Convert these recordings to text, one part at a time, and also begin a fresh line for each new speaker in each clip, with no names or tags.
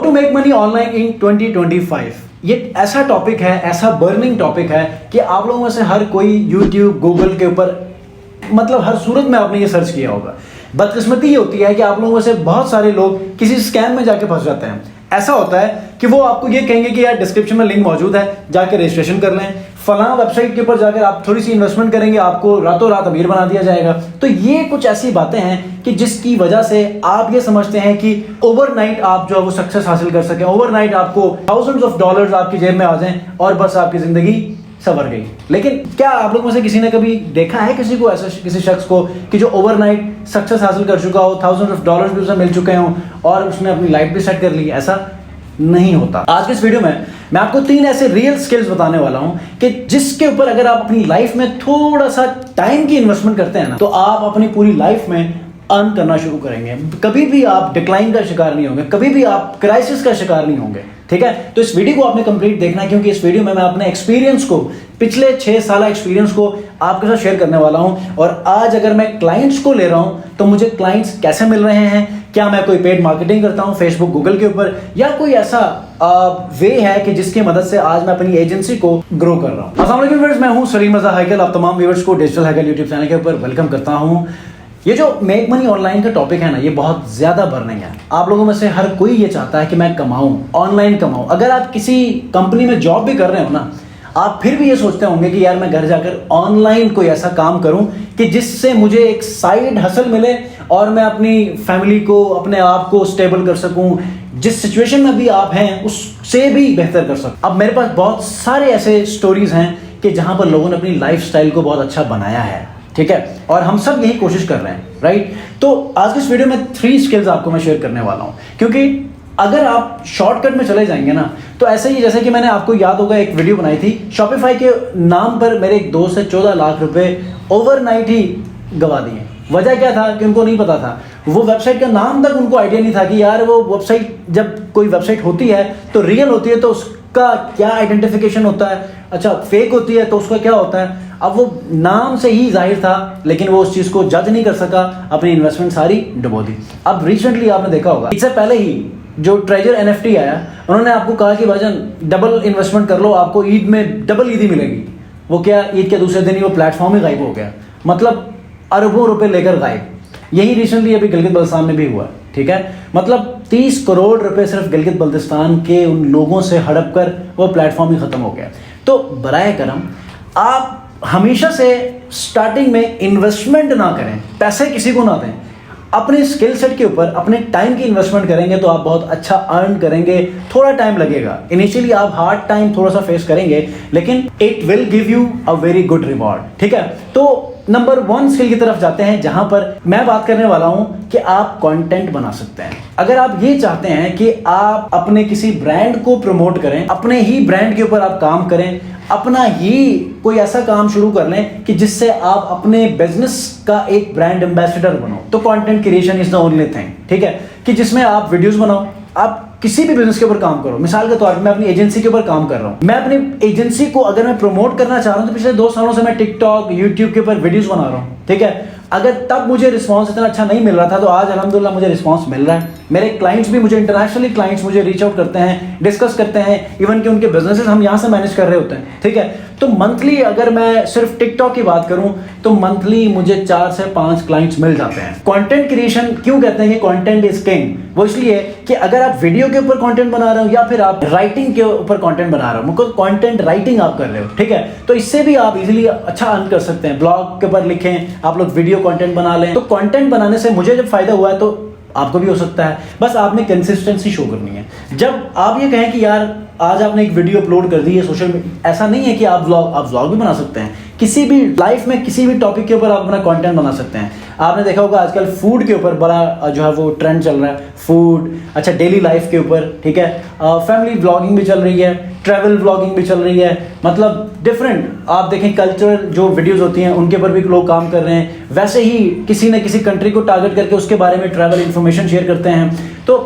To make money online in 2025। ये ऐसा topic है, ऐसा बर्निंग टॉपिक है कि आप लोगों में से हर कोई यूट्यूब, गूगल के ऊपर मतलब हर सूरत में आपने ये सर्च किया होगा। बदकिस्मती ये होती है कि आप लोगों में से बहुत सारे लोग किसी स्कैम में जाके फंस जाते हैं। ऐसा होता है कि वो आपको ये कहेंगे कि यार डिस्क्रिप्शन में लिंक मौजूद है, जाके रजिस्ट्रेशन कर लें, फलां वेबसाइट के ऊपर जाकर आप थोड़ी सी इन्वेस्टमेंट करेंगे, आपको रातों रात अमीर बना दिया जाएगा। तो ये कुछ ऐसी बातें हैं कि जिसकी वजह से आप ये समझते हैं कि ओवरनाइट आप जो है वो सक्सेस हासिल कर सकें, ओवरनाइट आपको थाउजेंड्स ऑफ डॉलर्स आपकी जेब में आ जाएं और बस आपकी जिंदगी सवर गई। लेकिन क्या आप लोगों में से किसी ने कभी देखा है किसी को, ऐसा किसी शख्स को कि जो ओवरनाइट सक्सेस हासिल कर चुका हो, थाउजेंड्स ऑफ डॉलर्स भी उसे मिल चुके हों और उसने अपनी लाइफ भी सेट कर ली? ऐसा नहीं होता। आज के इस वीडियो में मैं आपको 3 ऐसे रियल स्किल्स बताने वाला हूं कि जिसके ऊपर अगर आप अपनी लाइफ में थोड़ा सा टाइम की इन्वेस्टमेंट करते हैं ना, तो आप अपनी पूरी लाइफ में अर्न करना शुरू करेंगे। कभी भी आप डिक्लाइन का शिकार नहीं होंगे, कभी भी आप क्राइसिस का शिकार नहीं होंगे। ठीक है, तो इस वीडियो को आपने कंप्लीट देखना है, क्योंकि इस वीडियो में मैं अपने एक्सपीरियंस को, पिछले 6 साल एक्सपीरियंस को आपके साथ शेयर करने वाला हूं। और आज अगर मैं क्लाइंट्स को ले रहा हूं तो मुझे क्लाइंट्स कैसे मिल रहे हैं, क्या मैं कोई पेड मार्केटिंग करता हूं फेसबुक, गूगल के ऊपर, या कोई ऐसा वे है कि जिसकी मदद से आज मैं अपनी एजेंसी को ग्रो कर रहा हूं। अस्सलाम वालेकुम व्यूअर्स, मैं हूं सलीम रज़ा हैकल। आप तमाम व्यूअर्स को डिजिटल हैकल यूट्यूब चैनल के ऊपर वेलकम करता हूं। ये जो मेक मनी ऑनलाइन का टॉपिक है ना, ये बहुत ज्यादा बर्निंग है। आप लोगों में से हर कोई ये चाहता है कि मैं कमाऊं, ऑनलाइन कमाऊं। अगर आप किसी कंपनी में जॉब भी कर रहे हो ना, आप फिर भी ये सोचते होंगे कि यार मैं घर जाकर ऑनलाइन कोई ऐसा काम करूं कि जिससे मुझे एक साइड हसल मिले और मैं अपनी फैमिली को, अपने आप को स्टेबल कर सकूं, जिस सिचुएशन में भी आप हैं उससे भी बेहतर कर सकूं। अब मेरे पास बहुत सारे ऐसे स्टोरीज हैं कि जहां पर लोगों ने अपनी लाइफस्टाइल को बहुत अच्छा बनाया है। ठीक है, और हम सब यही कोशिश कर रहे हैं, राइट? तो आज के इस वीडियो में 3 स्किल्स आपको मैं शेयर करने वाला हूं, क्योंकि अगर आप शॉर्टकट में चले जाएंगे ना, तो ऐसे ही जैसे कि मैंने, आपको याद होगा, एक वीडियो बनाई थी शॉपिफाई के नाम पर मेरे एक दोस्त से 14 लाख रुपए ओवरनाइट ही गवा दिए। वजह क्या था कि उनको नहीं पता था, वो वेबसाइट का नाम तक उनको आइडिया नहीं था कि यार वो वेबसाइट, जब कोई वेबसाइट होती है तो रियल होती है तो उसका क्या आइडेंटिफिकेशन होता है, अच्छा फेक होती है तो उसका क्या होता है। अब वो नाम से ही जाहिर था, लेकिन वो उस चीज को जज नहीं कर सका, अपनी इन्वेस्टमेंट सारी डुबो दी। अब रिसेंटली आपने देखा होगा, इससे पहले ही जो ट्रेजर NFT आया, उन्होंने आपको कहा कि भाईजान डबल इन्वेस्टमेंट कर लो, आपको ईद में डबल ईदी मिलेगी। वो क्या, ईद के दूसरे दिन ही वो प्लेटफॉर्म ही गायब हो गया, मतलब अरबों रुपए लेकर गायब। यही रिसेंटली अभी गिलगित बल्तिस्तान में भी हुआ। ठीक है, मतलब 30 करोड़ रुपए सिर्फ गिलगित बल्तिस्तान के उन लोगों से हड़प कर वो प्लेटफॉर्म ही खत्म हो गया। तो बराए करम आप हमेशा से स्टार्टिंग में इन्वेस्टमेंट ना करें, पैसे किसी को ना दें, अपने स्किल सेट के ऊपर अपने टाइम की इन्वेस्टमेंट करेंगे तो आप बहुत अच्छा अर्न करेंगे। थोड़ा टाइम लगेगा, इनिशियली आप हार्ड टाइम थोड़ा सा फेस करेंगे, लेकिन it will give you a very good reward. ठीक है, तो नंबर 1 स्किल की तरफ जाते हैं, जहां पर मैं बात करने वाला हूं कि आप कंटेंट बना सकते हैं। अगर आप ये चाहते हैं कि आप अपने किसी ब्रांड को प्रमोट करें, अपने ही ब्रांड के ऊपर आप काम करें, अपना ही कोई ऐसा काम शुरू कर लें कि जिससे आप अपने बिजनेस का एक ब्रांड एम्बेसडर बनो, तो content creation is the only thing. ठीक है, कि जिसमें आप वीडियोस बनाओ, आप किसी भी बिजनेस के ऊपर काम करो। मिसाल के तौर पर मैं अपनी एजेंसी के ऊपर काम कर रहा हूं, मैं अपनी एजेंसी को अगर मैं प्रमोट करना चाह रहा हूं तो पिछले 2 सालों से मैं टिकटॉक, यूट्यूब के ऊपर वीडियोस बना रहा हूं। ठीक है, अगर तब मुझे रिस्पांस इतना अच्छा नहीं मिल रहा था तो आज अल्हम्दुलिल्लाह मुझे रिस्पांस मिल रहा है। मेरे क्लाइंट्स भी मुझे, इंटरनेशनली क्लाइंट्स मुझे रीच आउट करते हैं, डिस्कस करते हैं, इवन कि उनके बिजनेसेस हम यहाँ से मैनेज कर रहे होते हैं। ठीक है, तो मंथली अगर मैं सिर्फ टिकटॉक की बात करूं तो मंथली मुझे 4 से 5 क्लाइंट्स मिल जाते हैं। कंटेंट क्रिएशन क्यों कहते हैं कि कंटेंट इज किंग? वो इसलिए कि अगर आप वीडियो के ऊपर कंटेंट बना रहे हो या फिर आप राइटिंग के ऊपर कंटेंट बना रहे हो, मतलब कंटेंट राइटिंग आप कर रहे हो, ठीक है, तो इससे भी आप इजीली अच्छा अर्न कर सकते हैं। ब्लॉग के ऊपर लिखें, आप लोग वीडियो कंटेंट बना लें, तो कंटेंट बनाने से मुझे जब फायदा हुआ है तो आपको भी हो सकता है। बस आपने कंसिस्टेंसी शो करनी है। जब आप ये कहें कि यार आज आपने एक वीडियो अपलोड कर दी है सोशल मीडिया, ऐसा नहीं है कि आप व्लॉग भी बना सकते हैं। किसी भी लाइफ में किसी भी टॉपिक के ऊपर आप अपना कंटेंट बना सकते हैं। आपने देखा होगा आजकल फूड के ऊपर बड़ा जो है वो ट्रेंड चल रहा है, फूड, अच्छा डेली लाइफ के ऊपर, ठीक है, फैमिली व्लॉगिंग भी चल रही है, ट्रैवल व्लॉगिंग भी चल रही है, मतलब डिफरेंट आप देखें कल्चरल जो वीडियोस होती हैं उनके ऊपर भी लोग काम कर रहे हैं। वैसे ही किसी न किसी कंट्री को टारगेट करके उसके बारे में ट्रैवल इंफॉर्मेशन शेयर करते हैं। तो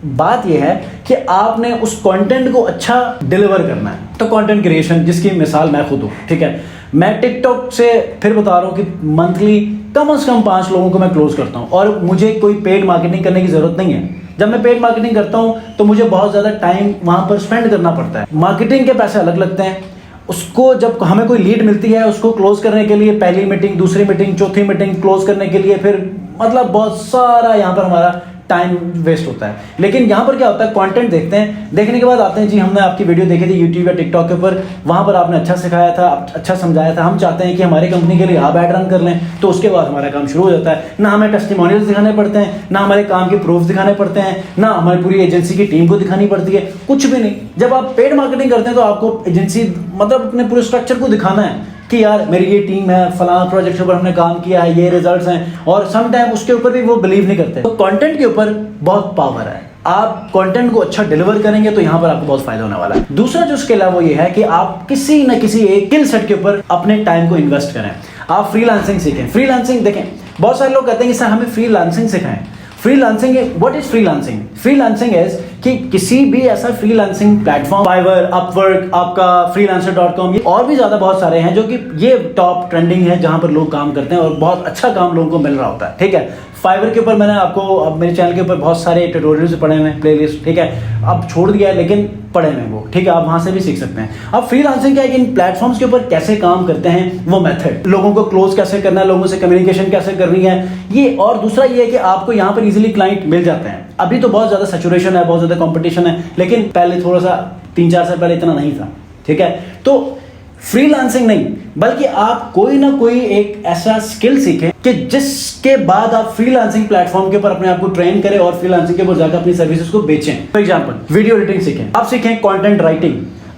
बात यह है कि आपने उस कंटेंट को अच्छा डिलीवर करना है। तो कंटेंट क्रिएशन, जिसकी मिसाल मैं खुद हूँ, ठीक है, मैं टिकटॉक से फिर बता रहा हूँ कि मंथली कम से कम 5 लोगों को मैं क्लोज करता हूँ और मुझे कोई पेड मार्केटिंग करने की जरूरत नहीं है। जब मैं पेड मार्केटिंग करता हूं तो मुझे बहुत ज़्यादा टाइम वहां पर स्पेंड करना पड़ता है। मार्केटिंग के पैसे अलग लगते हैं। उसको जब हमें कोई लीड मिलती है, उसको क्लोज करने के लिए पहली मीटिंग, दूसरी मीटिंग, चौथी मीटिंग क्लोज करने के लिए फिर मतलब बहुत सारा यहाँ पर हमारा टाइम वेस्ट होता है। लेकिन यहाँ पर क्या होता है, कंटेंट देखते हैं, देखने के बाद आते हैं जी हमने आपकी वीडियो देखी थी यूट्यूब या टिकटॉक के ऊपर, वहाँ पर आपने अच्छा सिखाया था, अच्छा समझाया था, हम चाहते हैं कि हमारी कंपनी के लिए आप ऐड रन कर लें। तो उसके बाद हमारा काम शुरू हो जाता है। ना हमें टेस्टिमोनियल्स दिखाने पड़ते हैं, ना हमारे काम के प्रूफ दिखाने पड़ते हैं, ना हमारी पूरी एजेंसी की टीम को दिखानी पड़ती है, कुछ भी नहीं। जब आप पेड मार्केटिंग करते हैं तो आपको एजेंसी मतलब अपने पूरे स्ट्रक्चर को दिखाना है कि यार मेरी ये टीम है, फलां प्रोजेक्ट के ऊपर हमने काम किया है, ये रिजल्ट्स हैं, और सम टाइम उसके ऊपर भी वो बिलीव नहीं करते। तो कंटेंट के ऊपर बहुत पावर है। आप कंटेंट को अच्छा डिलीवर करेंगे तो यहाँ पर आपको बहुत फायदा होने वाला है। दूसरा जो स्किल है वो ये है कि आप किसी न किसी एक स्किल सेट के ऊपर अपने टाइम को इन्वेस्ट करें। आप फ्रीलांसिंग सीखें। फ्रीलांसिंग देखें, बहुत सारे लोग कहते हैं कि सर हमें फ्रीलांसिंग सिखाएं। Freelancing, what is freelancing? Freelancing is कि किसी भी ऐसा फ्रीलांसिंग प्लेटफॉर्म, फाइवर, अपवर्क, आपका freelancer.com, ये और भी ज्यादा बहुत सारे हैं जो कि ये टॉप ट्रेंडिंग है जहां पर लोग काम करते हैं और बहुत अच्छा काम लोगों को मिल रहा होता है। ठीक है, फाइवर के ऊपर मैंने आपको अब मेरे चैनल के ऊपर बहुत सारे ट्यूटोरियल्स पढ़े हुए हैं, प्लेलिस्ट, ठीक है, अब छोड़ दिया है लेकिन पढ़े हुए वो, ठीक है, आप वहां से भी सीख सकते हैं। अब फ्रीलांसिंग क्या है कि इन प्लेटफॉर्म्स के ऊपर कैसे काम करते हैं, वो मेथड, लोगों को क्लोज कैसे करना है, लोगों से कम्युनिकेशन कैसे करनी है ये, और दूसरा ये है कि आपको यहाँ पर इजीली क्लाइंट मिल जाते हैं। अभी तो बहुत ज्यादा सैचुरेशन है, बहुत ज्यादा कंपटीशन है, लेकिन पहले थोड़ा सा 3-4 साल पहले इतना नहीं था। ठीक है, तो फ्रीलांसिंग नहीं बल्कि आप कोई ना कोई एक ऐसा स्किल सीखें कि जिसके बाद आप फ्रीलांसिंग प्लेटफॉर्म के ऊपर अपने आप को ट्रेन करें और फ्रीलांसिंग के ऊपर जाकर अपनी सर्विसेज को बेचें। फॉर एग्जांपल वीडियो एडिटिंग सीखें, आप सीखें कंटेंट राइटिंग,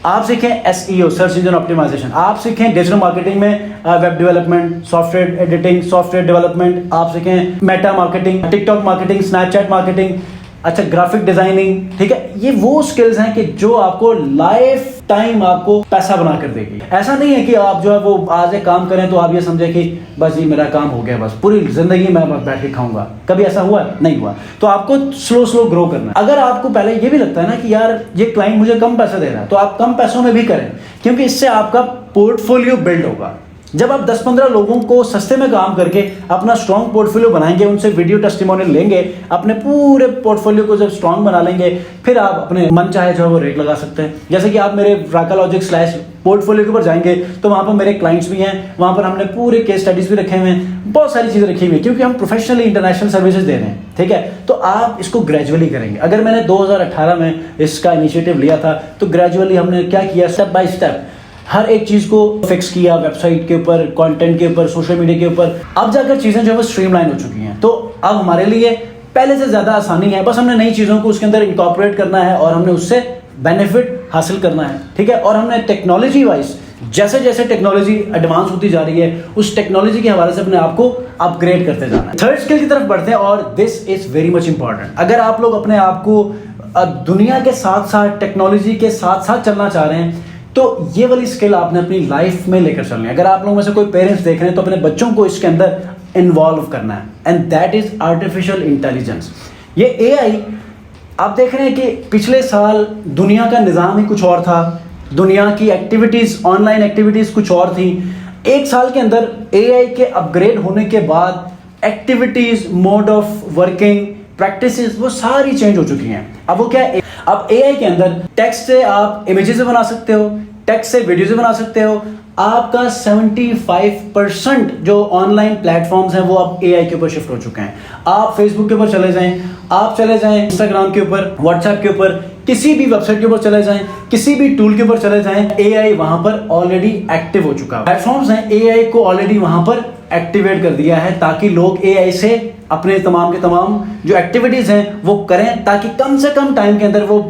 आप सीखें एसईओ, सर्च इंजन ऑप्टिमाइजेशन, आप सीखें डिजिटल मार्केटिंग में web development, software editing, software development, आप सीखें Meta marketing, TikTok marketing, Snapchat marketing, अच्छा ग्राफिक डिजाइनिंग। ठीक है, ये वो स्किल्स हैं कि जो आपको लाइफ टाइम आपको पैसा बना कर देगी। ऐसा नहीं है कि आप जो है वो आज एक काम करें तो आप ये समझे कि बस ये मेरा काम हो गया, बस पूरी जिंदगी मैं बस बैठ के खाऊंगा। कभी ऐसा हुआ? नहीं हुआ। तो आपको स्लो स्लो ग्रो करना है। अगर आपको पहले ये भी लगता है ना कि यार ये क्लाइंट मुझे कम पैसा दे रहा है, तो आप कम पैसों में भी करें, क्योंकि इससे आपका पोर्टफोलियो बिल्ड होगा। जब आप 10-15 लोगों को सस्ते में काम करके अपना स्ट्रॉन्ग पोर्टफोलियो बनाएंगे, उनसे वीडियो टेस्टिमोनियल लेंगे, अपने पूरे पोर्टफोलियो को जब स्ट्रॉन्ग बना लेंगे, फिर आप अपने मन चाहे जो वो रेट लगा सकते हैं। जैसे कि आप मेरे राकालॉजिक / पोर्टफोलियो के ऊपर जाएंगे तो वहां पर मेरे क्लाइंट्स भी हैं, वहां पर हमने पूरे केस स्टडीज भी रखे हुए हैं, बहुत सारी चीजें रखी हुई है, क्योंकि हम प्रोफेशनली इंटरनेशनल सर्विसेज दे रहे हैं। ठीक है, तो आप इसको ग्रेजुअली करेंगे। अगर मैंने 2018 में इसका इनिशिएटिव लिया था तो ग्रेजुअली हमने क्या किया, स्टेप बाय स्टेप हर एक चीज को फिक्स किया, वेबसाइट के ऊपर, कंटेंट के ऊपर, सोशल मीडिया के ऊपर। अब जाकर चीजें जो है वो स्ट्रीमलाइन हो चुकी हैं। तो अब हमारे लिए पहले से ज्यादा आसानी है, बस हमने नई चीजों को उसके अंदर इनकॉर्पोरेट करना है और हमने उससे बेनिफिट हासिल करना है। ठीक है, और हमने टेक्नोलॉजी वाइज जैसे जैसे टेक्नोलॉजी एडवांस होती जा रही है, उस टेक्नोलॉजी के हवाले से अपने आप को अपग्रेड करते जाना है। थर्ड स्किल की तरफ बढ़ते हैं और this is very much important. अगर आप लोग अपने आप को दुनिया के साथ साथ, टेक्नोलॉजी के साथ साथ चलना चाह रहे हैं, तो ये वाली स्किल आपने अपनी लाइफ में लेकर चलनी है। अगर आप लोगों में से कोई पेरेंट्स देख रहे हैं तो अपने बच्चों को इसके अंदर इन्वॉल्व करना है, and that is artificial intelligence. ये एआई, आप देख रहे हैं कि पिछले साल दुनिया का निज़ाम ही कुछ और था, दुनिया की एक्टिविटीज, ऑनलाइन एक्टिविटीज कुछ और थी। एक साल के अंदर एआई के अपग्रेड होने के बाद activities, mode of working, practices, वो सारी चेंज हो चुकी हैं। अब वो क्या है, अब एआई के अंदर टेक्स्ट से आप इमेजेस बना सकते हो, टेक्स्ट से वीडियोज बना सकते हो। आपका 75% जो ऑनलाइन प्लेटफॉर्म्स हैं वो अब एआई के ऊपर शिफ्ट हो चुके हैं। आप फेसबुक के ऊपर चले जाएं, आप चले जाएं इंस्टाग्राम के ऊपर, व्हाट्सएप के ऊपर, किसी भी वेबसाइट के ऊपर चले जाएं, किसी भी टूल के ऊपर चले जाएं, एआई वहां पर ऑलरेडी एक्टिव हो चुका है। प्लेटफॉर्म्स हैं एआई को ऑलरेडी वहां पर एक्टिवेट कर दिया है, ताकि लोग एआई से अपने तमाम के तमाम जो एक्टिविटीज हैं वो करें, ताकि कम से कम टाइम के अंदर वो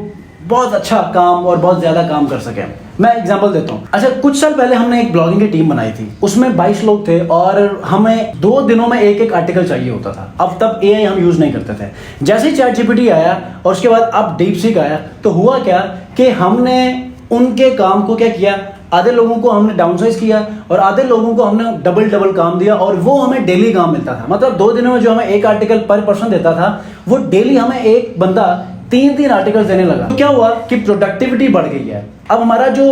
बहुत अच्छा काम और बहुत ज्यादा काम कर सकें। मैं एग्जांपल देता हूं। अच्छा, कुछ साल पहले हमने एक ब्लॉगिंग की टीम बनाई थी, उसमें 22 लोग थे और हमें 2 दिनों में एक आर्टिकल चाहिए होता था। अब तब एआई हम यूज नहीं करते थे। जैसे ही चैटजीपीटी आया और उसके बाद अब डीपसीक आया, तो हुआ क्या कि हमने उनके काम को क्या किया, आधे लोगों को हमने डाउनसाइज किया और आधे लोगों को हमने डबल काम दिया, और वो हमें डेली काम मिलता था। मतलब 2 दिनों में जो हमें एक आर्टिकल पर पर्सन देता था, वो डेली हमें एक बंदा 3 आर्टिकल देने लगा। तो क्या हुआ कि प्रोडक्टिविटी बढ़ गई है। अब हमारा जो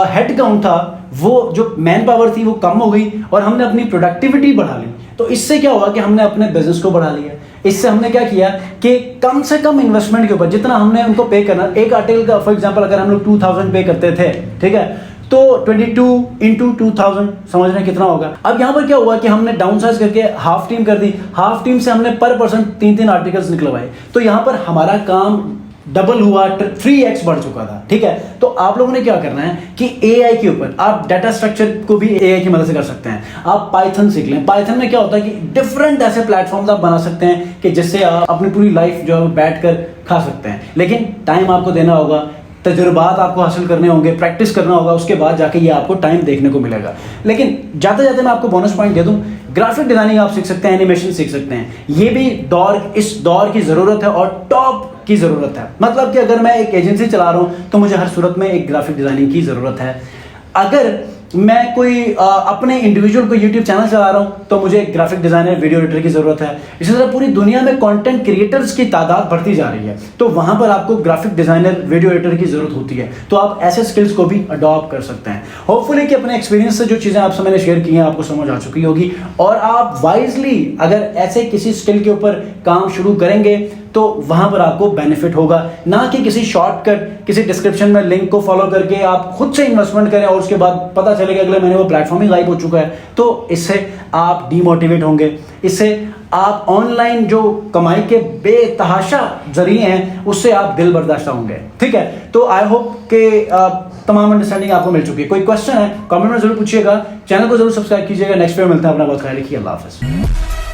हेड काउंट था, वो जो मैन पावर थी वो कम हो गई और हमने अपनी प्रोडक्टिविटी बढ़ा ली। तो इससे क्या हुआ कि हमने अपने बिजनेस को बढ़ा लिया, इससे हमने क्या किया कि कम से कम इन्वेस्टमेंट के ऊपर जितना हमने उनको पे करना, एक आर्टिकल का फॉर एग्जांपल अगर हम लोग 2000 पे करते थे, ठीक है, तो 22 इंटू 2000 समझ रहे हैं कितना होगा। अब यहां पर क्या हुआ कि हमने डाउन साइज करके हाफ टीम कर दी, हाफ टीम से हमने पर पर्सन 3-3 आर्टिकल्स निकलवाए, तो यहां पर हमारा काम डबल हुआ, 3x बढ़ चुका था, ठीक है। तो आप लोगों ने क्या करना है कि एआई के ऊपर आप डाटा स्ट्रक्चर को भी एआई की मदद से कर सकते हैं। आप पाइथन सीख लें। पाइथन में क्या होता है कि डिफरेंट ऐसे प्लेटफॉर्म्स आप बना सकते हैं कि जिससे आप अपनी पूरी लाइफ जो है बैठ कर खा सकते हैं, लेकिन टाइम आपको देना होगा, तजुर्बात आपको हासिल करने होंगे, प्रैक्टिस करना होगा, उसके बाद जाके ये आपको टाइम देखने को मिलेगा। लेकिन जाते जाते मैं आपको बोनस पॉइंट दे दूं, ग्राफिक डिजाइनिंग आप सीख सकते हैं, एनिमेशन सीख सकते हैं। ये भी इस दौर की जरूरत है और टॉप की जरूरत है। मतलब कि अगर मैं एक एजेंसी चला रहा हूं तो मुझे हर सूरत में एक ग्राफिक डिजाइनिंग की जरूरत है। अगर मैं कोई अपने इंडिविजुअल को यूट्यूब चैनल चला रहा हूं तो मुझे एक ग्राफिक डिजाइनर, वीडियो एडिटर की जरूरत है। इसी तरह पूरी दुनिया में कंटेंट क्रिएटर्स की तादाद बढ़ती जा रही है, तो वहां पर आपको ग्राफिक डिजाइनर, वीडियो एडिटर की जरूरत होती है। तो आप ऐसे स्किल्स को भी अडॉप्ट कर सकते हैं। होपफुली कि अपने एक्सपीरियंस से जो चीजें आपसे मैंने शेयर की हैं आपको समझ आ चुकी होगी, और आप वाइजली अगर ऐसे किसी स्किल के ऊपर काम शुरू करेंगे तो वहां पर आपको बेनिफिट होगा, ना कि किसी शॉर्टकट, किसी डिस्क्रिप्शन में लिंक को फॉलो करके आप खुद से इन्वेस्टमेंट करें और उसके बाद पता चलेगा अगले महीने वो प्लेटफॉर्म ही गायब हो चुका है। तो इससे आप डीमोटिवेट होंगे, इससे आप ऑनलाइन जो कमाई के बेतहाशा जरिए हैं उससे आप दिल बर्दाश्त होंगे, ठीक है। तो आई होप कि तमाम अंडरस्टैंडिंग आपको मिल चुकी है। कोई क्वेश्चन है कमेंट में जरूर पूछिएगा, चैनल को जरूर सब्सक्राइब कीजिएगा। नेक्स्ट वीडियो मिलता है, अपना बहुत ख्याल रखिए, अल्लाह हाफिज़।